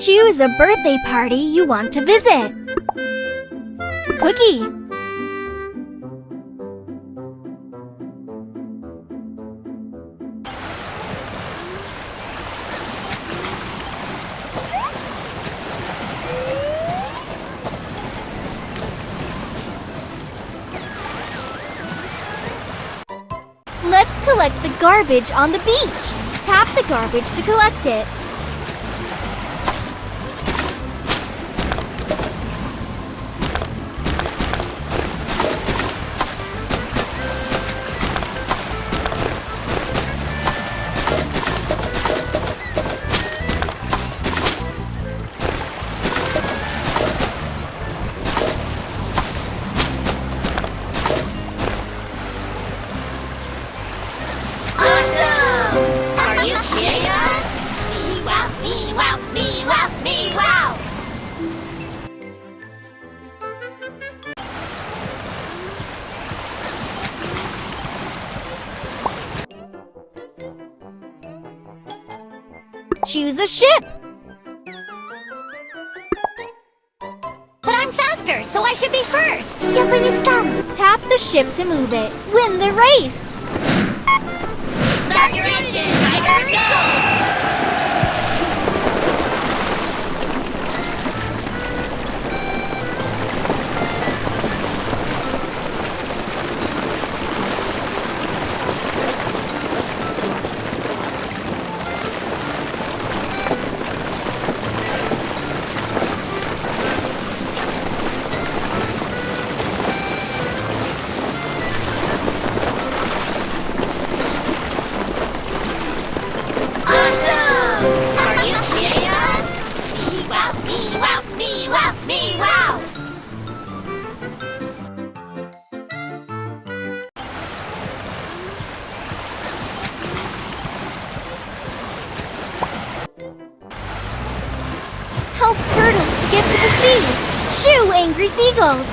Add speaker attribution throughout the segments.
Speaker 1: Choose a birthday party you want to visit. Cookie. Let's collect the garbage on the beach. Tap the garbage to collect it. Choose a ship.
Speaker 2: But I'm faster, so I should be first.
Speaker 1: Tap the ship to move it. Win the race.
Speaker 2: Start your engine, Tigers, go!
Speaker 1: Help turtles to get to the sea. Shoo, angry seagulls.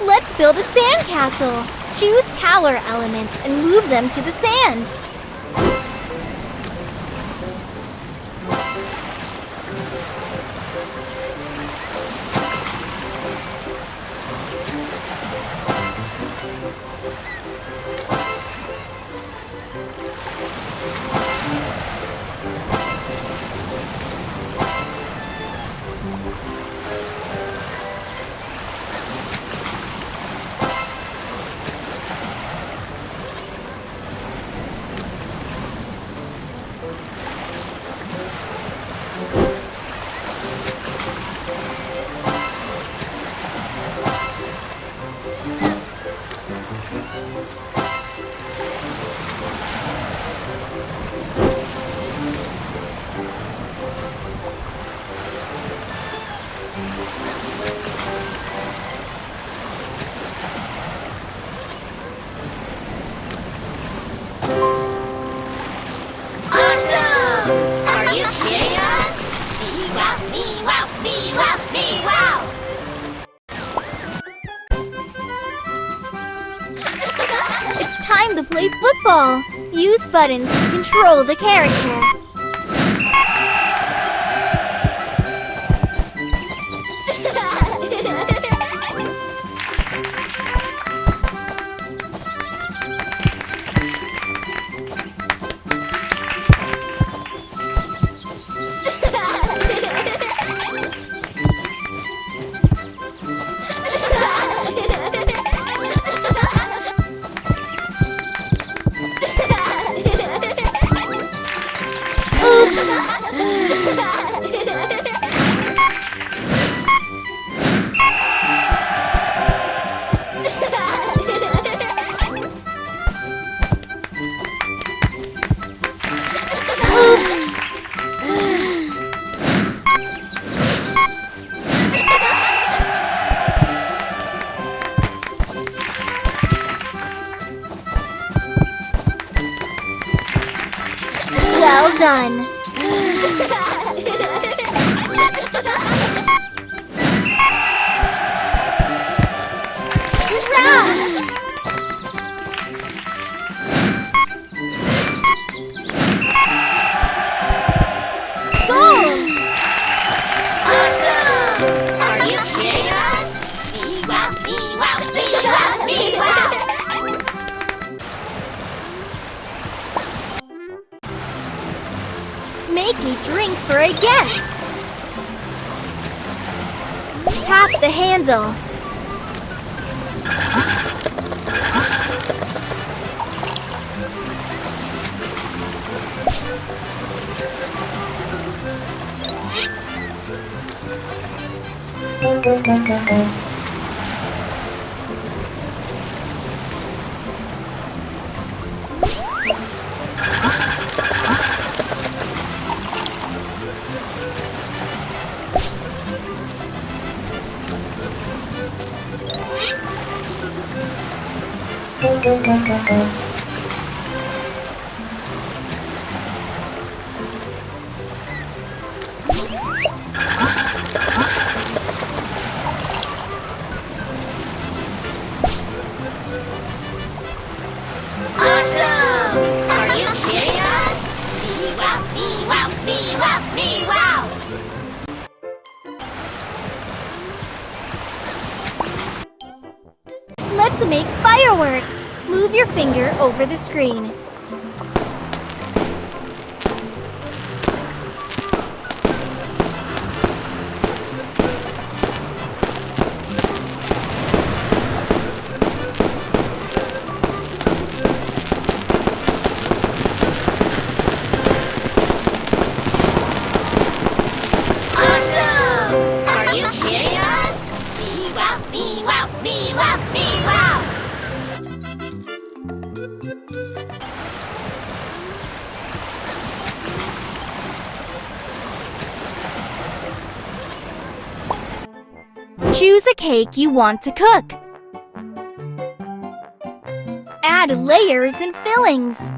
Speaker 1: Let's build a sandcastle. Choose tower elements and move them to the sand. Time to play football. Use buttons to control the character. Well done. Make a drink for a guest. Tap the handle. Let's make fireworks. Move your finger over the screen. Choose a cake you want to cook. Add layers and fillings.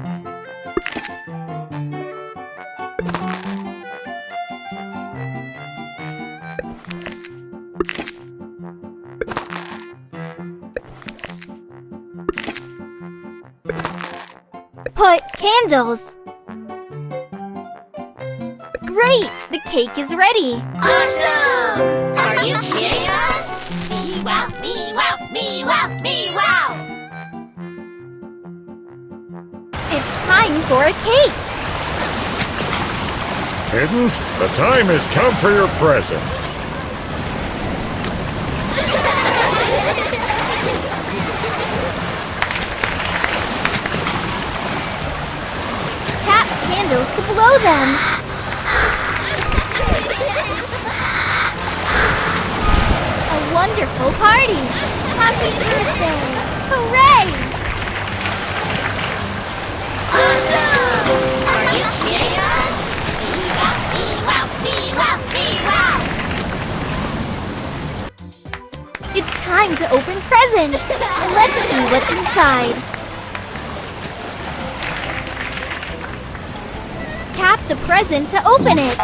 Speaker 1: Put candles. Great! The cake is ready.
Speaker 2: Awesome! Are you kidding us? Me wow, me wow, me wow, me wow!
Speaker 1: It's time for a cake.
Speaker 3: Kittens, the time has come for your present.
Speaker 1: Tap candles to blow them. A wonderful party. Happy birthday. Hooray!
Speaker 2: Awesome! Are you kidding us? Me wow, me wow, me wow, me wow!
Speaker 1: It's time to open presents. Let's see what's inside. Tap the present to open it.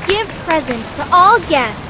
Speaker 1: Give presents to all guests.